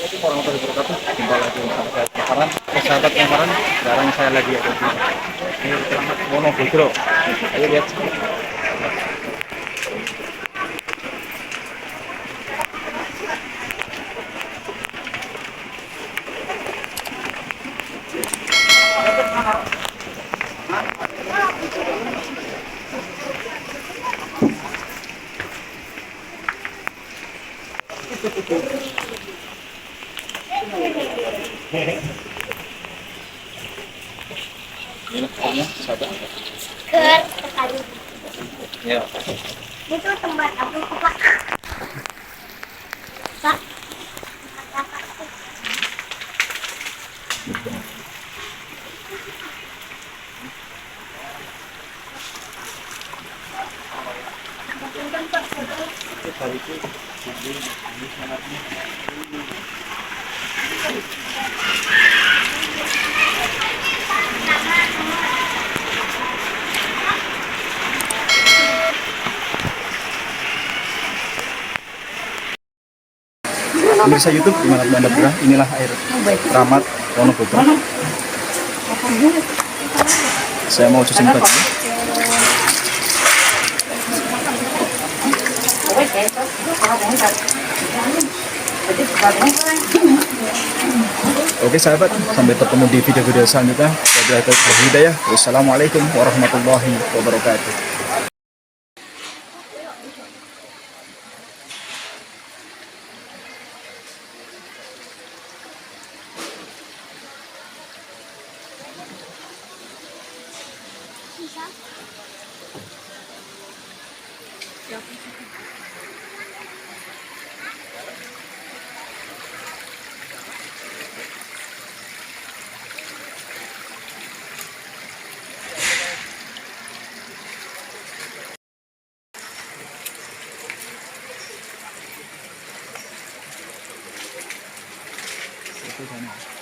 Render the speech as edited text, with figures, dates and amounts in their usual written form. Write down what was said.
Assalamualaikum warahmatullahi wabarakatuh. Jumpa lagi bersama saya Kemaran. Sahabat Kemaran, sekarang saya lagi ada di ini Keramat Wonobudro. Ayo lihat. Ini pokoknya sahabat. Ker sekali. Ya. Itu tempat aku pak. Pak. Pemirsa YouTube gimana Anda berada? Inilah air Keramat Wonobudro. Saya mau cuci muka dulu. Oke sahabat, sampai bertemu di video-video selanjutnya. Wabillahi hidayah. Wassalamualaikum warahmatullahi wabarakatuh. Itu sana.